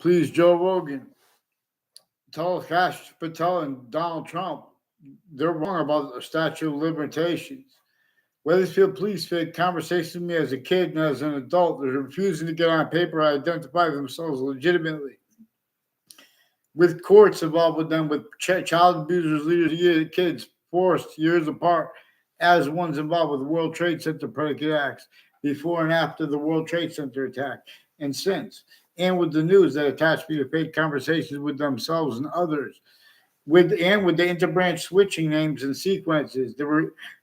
Please, Joe Rogan, tell Cash Patel and Donald Trump they're wrong about the statute of limitations. Weathersfield police fake conversations with me as a kid and as an adult. They're refusing to get on paper and identify themselves legitimately. With courts involved with them, with child abusers, leaders, kids forced years apart, as ones involved with the World Trade Center predicate acts before and after the World Trade Center attack, and since, and with the news that attached me to fake conversations with themselves and others, with the interbranch switching names and sequences.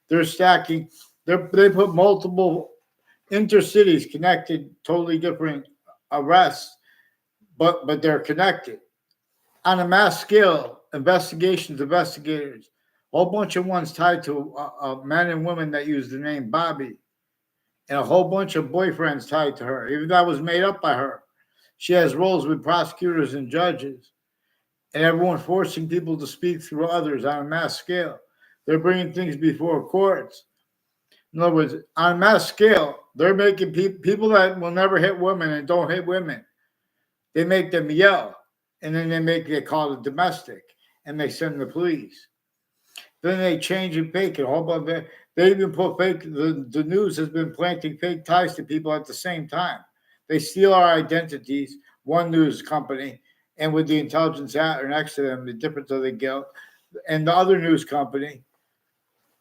They're stacking. They put multiple intercities connected, totally different arrests, but they're connected on a mass scale. Investigators, a whole bunch of ones tied to men and women that use the name Bobby, and a whole bunch of boyfriends tied to her. Even that was made up by her. She has roles with prosecutors and judges, and everyone forcing people to speak through others on a mass scale. They're bringing things before courts. In other words, on a mass scale, they're making people that will never hit women and don't hit women. They make them yell, and then they call it domestic, and they send the police. Then they change and fake it. All about that. They even put fake. The news has been planting fake ties to people at the same time. They steal our identities. One news company, and with the intelligence at or next to them, the difference of the guilt, and the other news company,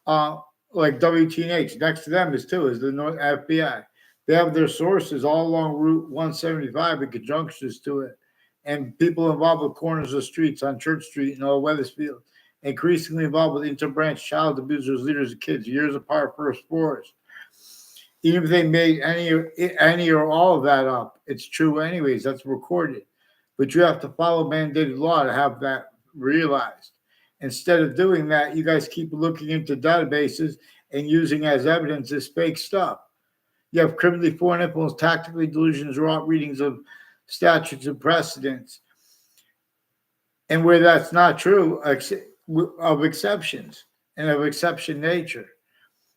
like WTNH, next to them is the North F.B.I. They have their sources all along Route 175 and conjunctions to it, and people involved with corners of streets on Church Street and all Weathersfield, increasingly involved with interbranch child abusers, leaders of kids, years apart, first force. Even if they made any or all of that up, it's true anyways. That's recorded. But you have to follow mandated law to have that realized. Instead of doing that, you guys keep looking into databases and using as evidence this fake stuff. You have criminally foreign influence, tactically delusions, raw readings of statutes and precedents. And where that's not true, of exceptions and of exception nature.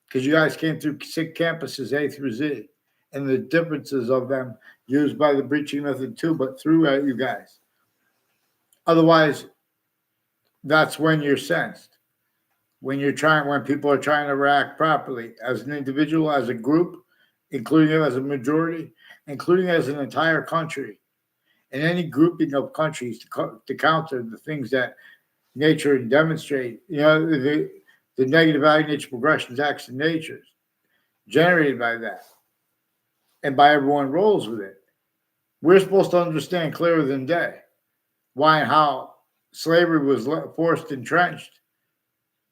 Because you guys came through 6 campuses, A through Z, and the differences of them used by the breaching method too, but through you guys. Otherwise, that's when you're sensed. When people are trying to react properly as an individual, as a group, including as a majority, including as an entire country, and any grouping of countries to counter the things that nature demonstrate, the negative value nature progressions, acts of natures generated by that, and by everyone rolls with it. We're supposed to understand clearer than day why and how slavery was forced, entrenched,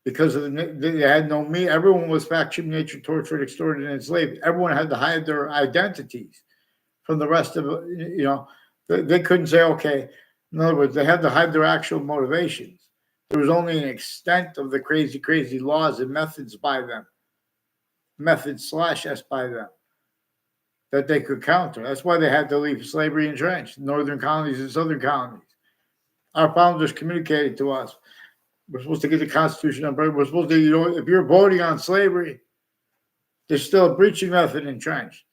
because of they had no me. Everyone was factory nature, tortured, extorted, and enslaved. Everyone had to hide their identities from the rest of They couldn't say, okay. In other words, they had to hide their actual motivations. There was only an extent of the crazy laws and methods by them, methods/s by them, that they could counter. That's why they had to leave slavery entrenched, northern colonies and southern colonies. Our founders communicated to us. We're supposed to get the Constitution on paper. We're supposed to, if you're voting on slavery, there's still a breaching method entrenched.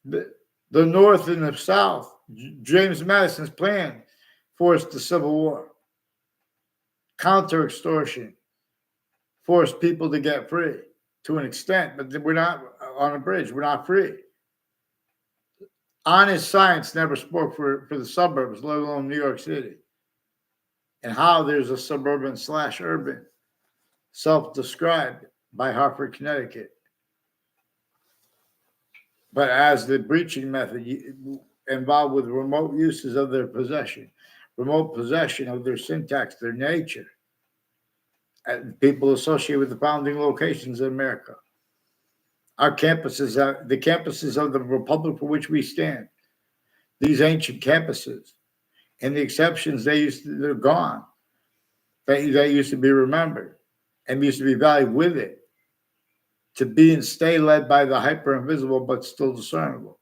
The North and the South, James Madison's plan forced the Civil War. Counter-extortion forced people to get free to an extent, but we're not on a bridge. We're not free. Honest science never spoke for the suburbs, let alone New York City. And how there's a suburban/urban, self-described by Hartford, Connecticut. But as the breaching method involved with remote uses of their possession, remote possession of their syntax, their nature, and people associated with the founding locations in America. Our campuses, the campuses of the republic for which we stand, these ancient campuses, and the exceptions they're gone. They used to be remembered and used to be valued with it, to be and stay led by the hyper invisible but still discernible.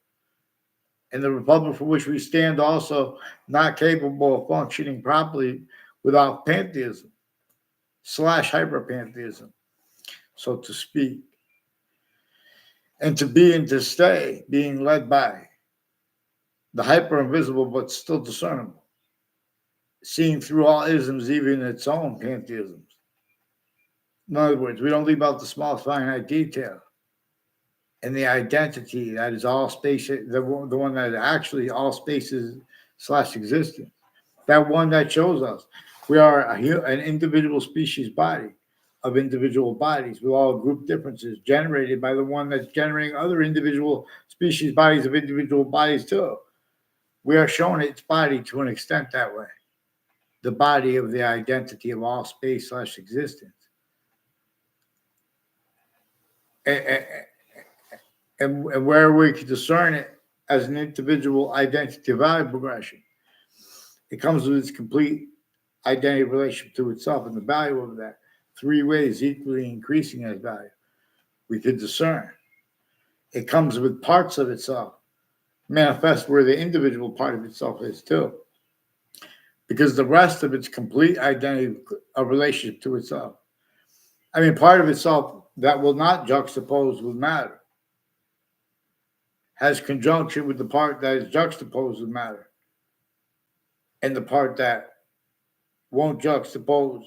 And the republic for which we stand also not capable of functioning properly without pantheism / hyper-pantheism, so to speak. And to be and to stay, being led by the hyper invisible but still discernible, seeing through all isms, even its own pantheisms. In other words, we don't leave out the small finite detail and the identity that is all space, the one that is actually all spaces / existence. That one that shows us we are an individual species body of individual bodies with all group differences generated by the one that's generating other individual species bodies of individual bodies too. We are shown its body to an extent that way. The body of the identity of all space / existence. And where we can discern it as an individual identity value progression. It comes with its complete identity relationship to itself and the value of that. 3 ways equally increasing as value. We could discern. It comes with parts of itself, manifest where the individual part of itself is too. Because the rest of its complete identity of relationship to itself. I mean, part of itself that will not juxtapose with matter has conjunction with the part that is juxtaposed with matter and the part that won't juxtapose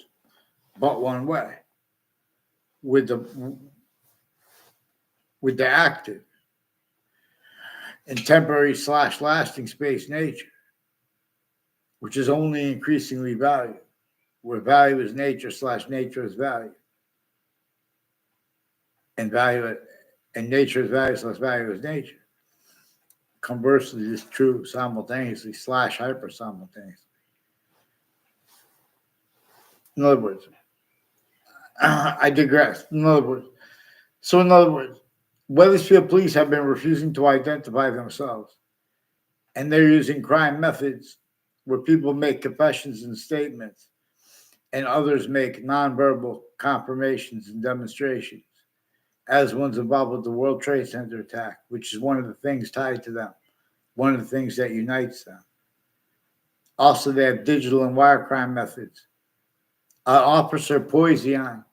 but one way with the active and temporary / lasting space nature, which is only increasingly valued, where value is nature / nature is value, and value and nature is value / value is nature. Conversely, is true simultaneously / hyper simultaneously. In other words, I digress. In other words, Wethersfield police have been refusing to identify themselves, and they're using crime methods where people make confessions and statements, and others make nonverbal confirmations and demonstrations, as ones involved with the World Trade Center attack, which is one of the things tied to them, one of the things that unites them. Also, they have digital and wire crime methods. Officer Poison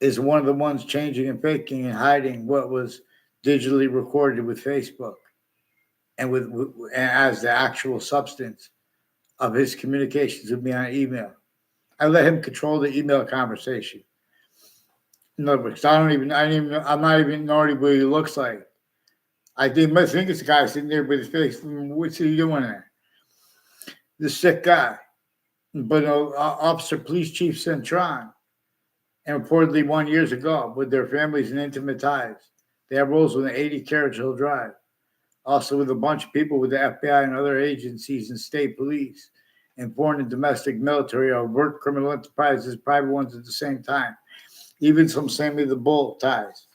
is one of the ones changing and faking and hiding what was digitally recorded with Facebook and as the actual substance of his communications with me on email. I let him control the email conversation. In other words, I'm not even knowing what he looks like. I think it's the guy sitting there with his face. What's he doing there? This sick guy. But Officer Police Chief Centron, and reportedly 1 year ago, with their families and intimate ties. They have roles with an 80 Carriage Hill Drive. Also with a bunch of people with the F.B.I. and other agencies and state police, and foreign and domestic military, overt criminal enterprises, private ones at the same time. Even some Sammy the Bull ties.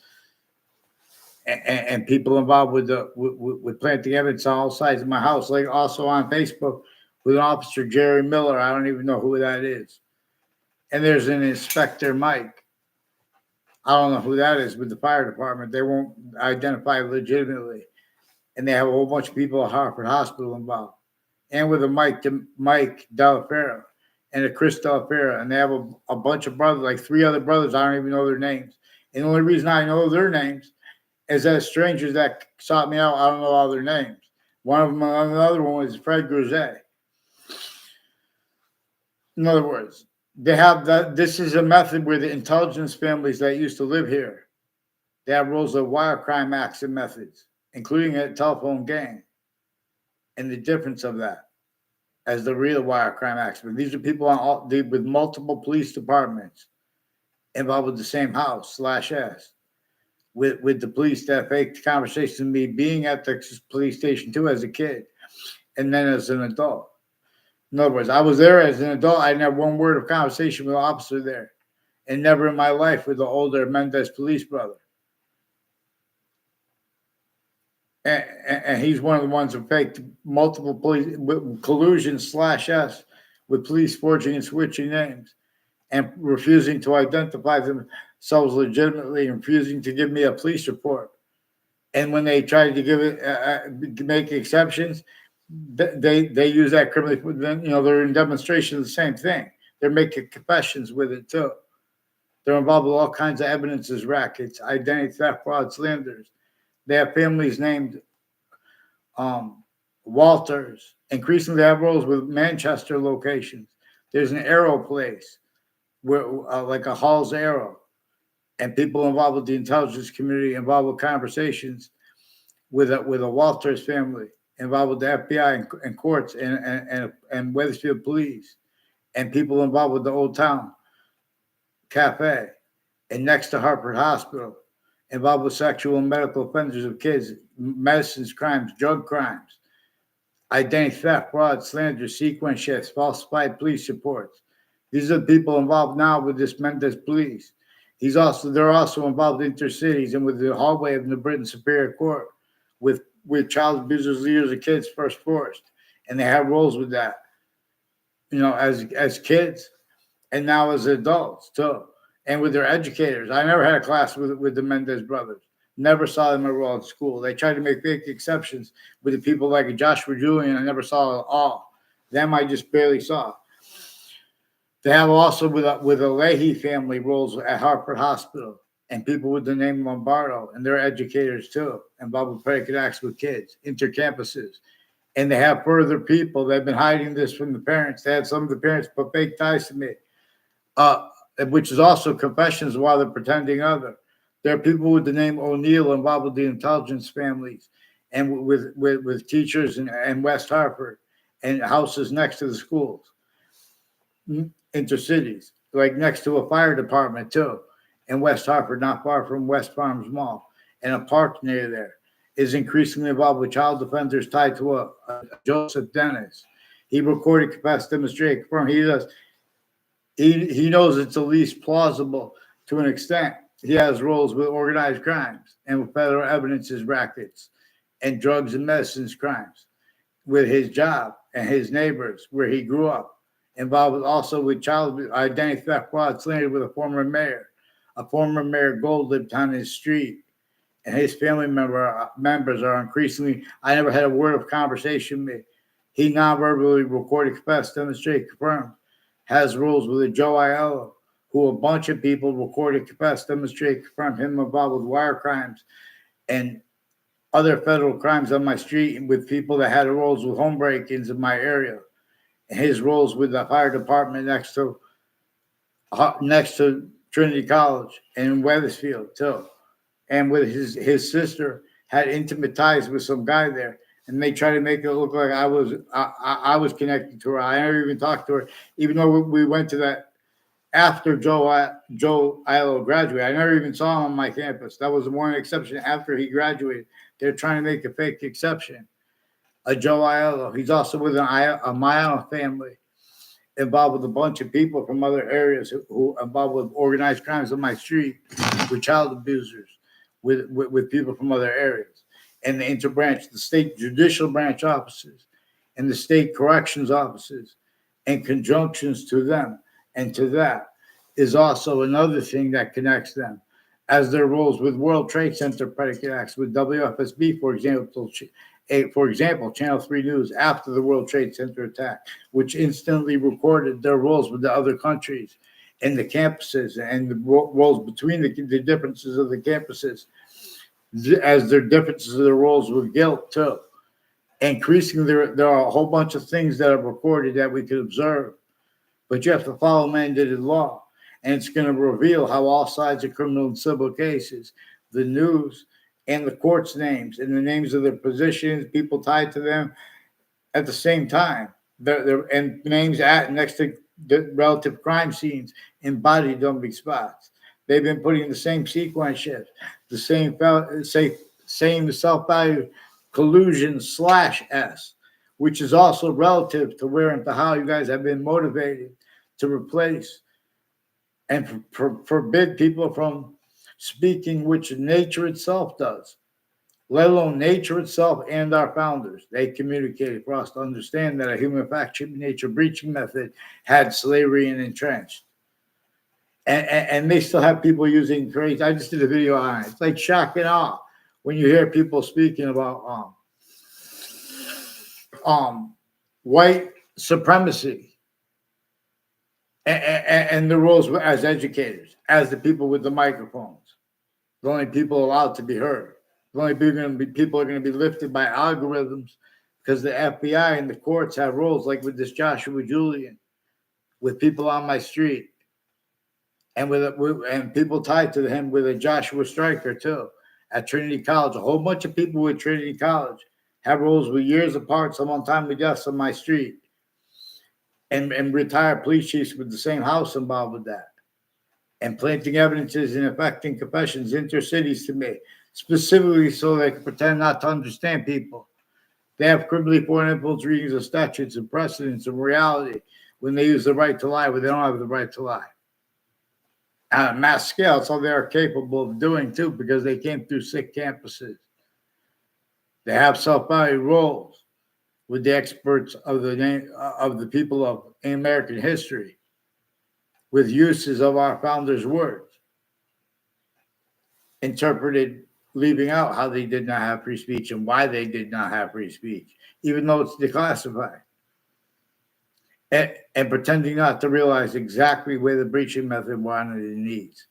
And people involved with planting evidence on all sides of my house, like also on Facebook with an Officer Jerry Miller. I don't even know who that is. And there's an Inspector Mike. I don't know who that is with the fire department. They won't identify legitimately. And they have a whole bunch of people at Hartford Hospital involved. And with a Mike Delafera and a Chris Delafera. And they have a bunch of brothers, like 3 other brothers. I don't even know their names. And the only reason I know their names is that strangers that sought me out, I don't know all their names. One of them, another one was Fred Grisette. In other words, they have that. This is a method where the intelligence families that used to live here, they have rules of wire crime acts and methods, including a telephone gang, and the difference of that as the real wire crime acts. But these are people with multiple police departments involved with the same house / S. With the police that faked conversations with me being at the police station too as a kid, and then as an adult. In other words, I was there as an adult. I didn't have one word of conversation with an officer there, and never in my life with the older Mendez police brother. And he's one of the ones who faked multiple police collusion / S with police forging and switching names and refusing to identify themselves legitimately and refusing to give me a police report. And when they tried to give it, make exceptions, they use that criminally. Then they're in demonstration of the same thing. They're making confessions with it too. They're involved with all kinds of evidences, rackets, identity theft, fraud, slanders. They have families named Walters. Increasingly have roles with Manchester locations. There's an Arrow place where, like a Hall's Arrow, and people involved with the intelligence community, involved with conversations with a Walters family, involved with the FBI and courts and Wethersfield police, and people involved with the Old Town Cafe, and next to Hartford Hospital, involved with sexual and medical offenders of kids, medicines crimes, drug crimes, identity theft, fraud, slander, sequence shifts, falsified police reports. These are the people involved now with this Mendez police. They're also involved intercities and with the hallway of New Britain Superior Court with child abusers, leaders of kids first forced. And they have roles with that, as kids and now as adults too. And with their educators. I never had a class with the Mendez brothers. Never saw them at all at school. They tried to make fake exceptions with the people like Joshua Julian. I never saw at all. Them I just barely saw. They have also with a Leahy family roles at Hartford Hospital, and people with the name Lombardo, and they're educators too, involved with predicate acts with kids, intercampuses. And they have further people that have been hiding this from the parents. They had some of the parents put fake ties to me, which is also confessions while they're pretending other. There are people with the name O'Neill involved with the intelligence families and with teachers in West Hartford and houses next to the schools, intercities, like next to a fire department too, in West Hartford, not far from West Farms Mall, and a park near there, is increasingly involved with child offenders tied to a Joseph Dennis. He recorded, confessed, demonstrated, confirmed. He knows it's the least plausible to an extent. He has roles with organized crimes and with federal evidences rackets and drugs and medicines crimes with his job and his neighbors where he grew up. Involved also with child identity theft, fraud, slander with a former mayor. A former mayor Gold lived on his street, and his family members are increasingly. I never had a word of conversation with me. He non-verbally recorded, confessed, demonstrated, confirmed. Has rules with a Joe Aiello, who a bunch of people recorded, confessed, demonstrated, confirmed him involved with wire crimes and other federal crimes on my street with people that had roles with home break-ins in my area. His roles with the fire department next to Trinity College and Wethersfield too, and with his sister had intimate ties with some guy there, and they try to make it look like I was connected to her. I never even talked to her, even though we went to that after Joe Aiello graduated. I never even saw him on my campus. That was the one exception after he graduated. They're trying to make a fake exception. A Joe Aiello. He's also with a Maya family involved with a bunch of people from other areas who involved with organized crimes on my street, with child abusers, with people from other areas, and the interbranch, the state judicial branch offices, and the state corrections offices, and conjunctions to them and to that is also another thing that connects them, as their roles with World Trade Center predicate acts, with WFSB, for example, Channel 3 News after the World Trade Center attack, which instantly recorded their roles with the other countries and the campuses and the roles between the differences of the campuses, as their differences of their roles with guilt too. Increasingly, there are a whole bunch of things that are recorded that we could observe, but you have to follow mandated law, and it's going to reveal how all sides of criminal and civil cases, the news, and the court's names and the names of their positions, people tied to them at the same time. And names next to the relative crime scenes in body dumping spots. They've been putting the same sequence shifts, the same self-value collusion /S, which is also relative to where and to how you guys have been motivated to replace and forbid people from speaking, which nature itself does, let alone nature itself and our founders. They communicated for us to understand that a human fact nature breaching method had slavery and entrenched. And they still have people using phrase. I just did a video on it. It's like shock and awe when you hear people speaking about white supremacy and the roles as educators, as the people with the microphones, the only people allowed to be heard. The only people are going to be lifted by algorithms because the FBI and the courts have roles, like with this Joshua Julian, with people on my street, and and people tied to him with a Joshua Stryker too at Trinity College. A whole bunch of people with Trinity College have roles with years apart, some on time with deaths on my street, and retired police chiefs with the same house involved with that, and planting evidences and affecting confessions intercities to me, specifically so they can pretend not to understand people. They have criminally foreign influence readings of statutes and precedents and reality when they use the right to lie when they don't have the right to lie. On a mass scale, it's all they are capable of doing too, because they came through sick campuses. They have self-value roles with the experts of the people of American history, with uses of our founders' words, interpreted, leaving out how they did not have free speech and why they did not have free speech, even though it's declassified. And pretending not to realize exactly where the breaching method wanted it needs.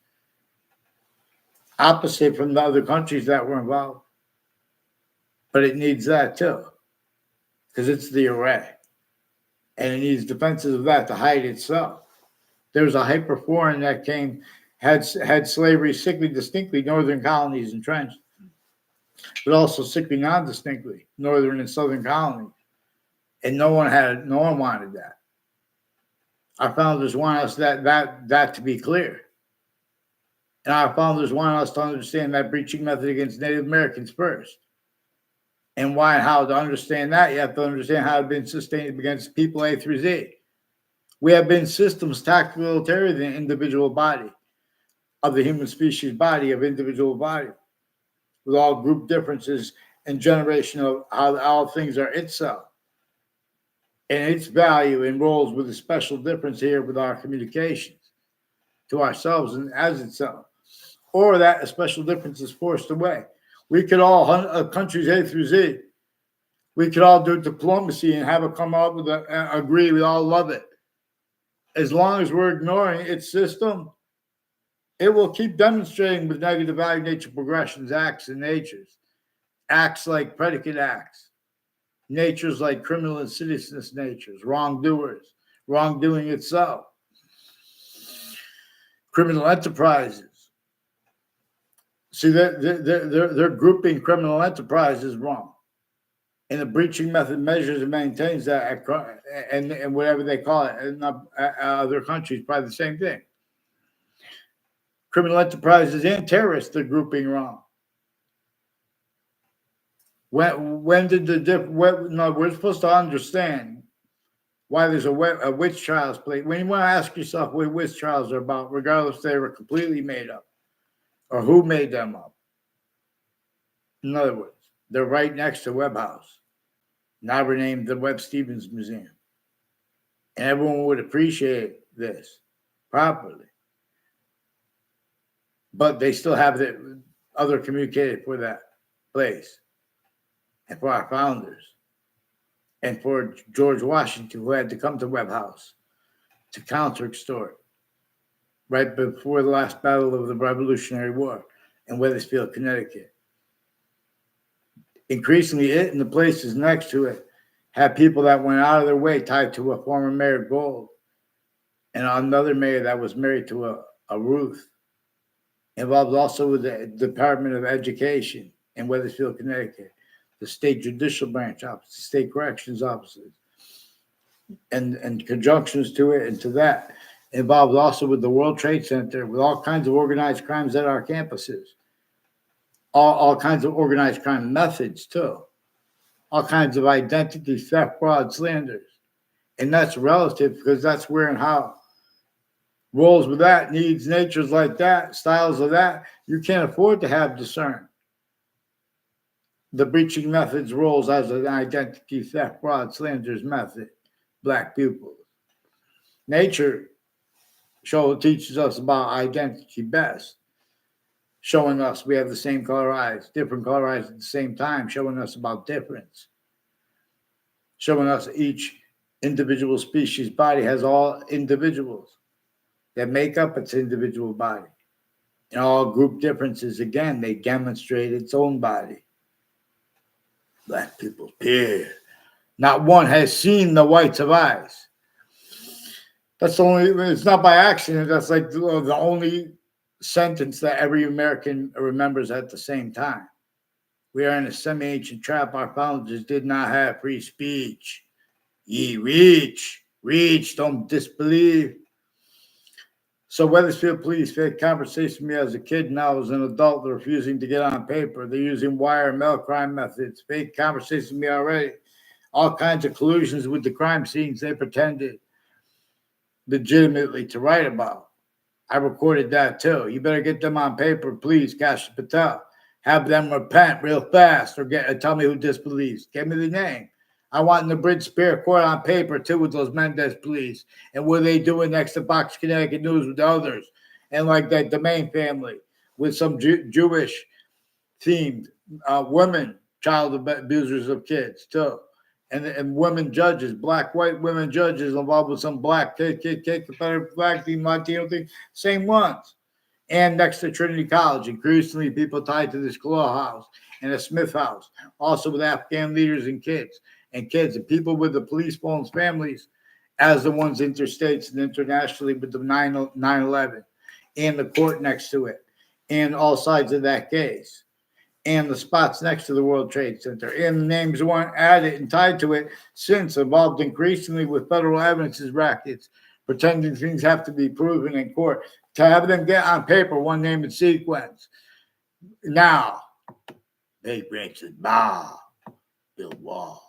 Opposite from the other countries that were involved. But it needs that too, because it's the array. And it needs defenses of that to hide itself. There's a hyperforeign that had slavery sickly distinctly northern colonies entrenched, but also sickly non-distinctly northern and southern colonies. And no one wanted that. Our founders want us that to be clear. And our founders want us to understand that breaching method against Native Americans first. And why and how to understand that, you have to understand how it's been sustained against people A through Z. We have been systems tactical military than individual body, of the human species body, of individual body, with all group differences and generation of how all things are itself. And its value and roles with a special difference here with our communications to ourselves and as itself. Or that a special difference is forced away. We could all, countries A through Z, we could all do diplomacy and have it come up with agree, we all love it. As long as we're ignoring its system, it will keep demonstrating with negative value nature progressions, acts, and natures. Acts like predicate acts. Natures like criminal insidiousness natures, wrongdoers, wrongdoing itself. Criminal enterprises. See, they're grouping criminal enterprises wrong. And the breaching method measures and maintains that, and whatever they call it, in other countries, probably the same thing. Criminal enterprises and terrorists, they're grouping wrong. When did we're supposed to understand why there's a witch trials play. When you want to ask yourself what witch trials are about, regardless if they were completely made up or who made them up. In other words, they're right next to Webb House, now renamed the Webb Stevens Museum. And everyone would appreciate this properly. But they still have the other communicated for that place and for our founders and for George Washington, who had to come to Webb House to counter-extort right before the last battle of the Revolutionary War in Wethersfield, Connecticut. Increasingly, it and the places next to it had people that went out of their way tied to a former Mayor Gold and another mayor that was married to a Ruth. Involved also with the Department of Education in Wethersfield, Connecticut, the state judicial branch office, the state corrections offices, and conjunctions to it and to that. Involved also with the World Trade Center, with all kinds of organized crimes at our campuses, all kinds of organized crime methods too, all kinds of identity theft, fraud, slanders. And that's relative because that's where and how roles with that, needs, natures like that, styles of that, you can't afford to have discern. The breaching methods roles as an identity theft, fraud, slanders method, black pupils. Nature teaches us about identity best, showing us we have the same color eyes, different color eyes at the same time, showing us about difference, showing us each individual species body has all individuals that make up its individual body. And all group differences, again, they demonstrate its own body. Black people's period. Not one has seen the whites of eyes. That's the only, it's not by accident. That's like the only sentence that every American remembers at the same time. We are in a semi-ancient trap. Our founders did not have free speech. Ye reach, don't disbelieve. So Weathersfield police fake conversation with me as a kid, now as an adult. They're refusing to get on paper. They're using wire and mail crime methods. Fake conversation with me already. All kinds of collusions with the crime scenes they pretended legitimately to write about. I recorded that too. You better get them on paper, please, Kashi Patel. Have them repent real fast, or tell me who disbelieves. Give me the name. I want an abridged Superior Court on paper too with those Mendez police, and what are they doing next to Fox Connecticut News with the others, and like that Domain family with some Jewish themed women child abusers of kids too. And women judges, white women judges involved with some black Confederate flag team, Latino thing, same ones. And next to Trinity College, increasingly people tied to this Claw House and a Smith House, also with Afghan leaders and kids, and people with the police phones families as the ones interstates and internationally with the 9/11 and the court next to it and all sides of that case. And the spots next to the World Trade Center, and the names weren't added and tied to it since, involved increasingly with federal evidences rackets, pretending things have to be proven in court to have them get on paper one name in sequence. Now, they branches, Bill Wall,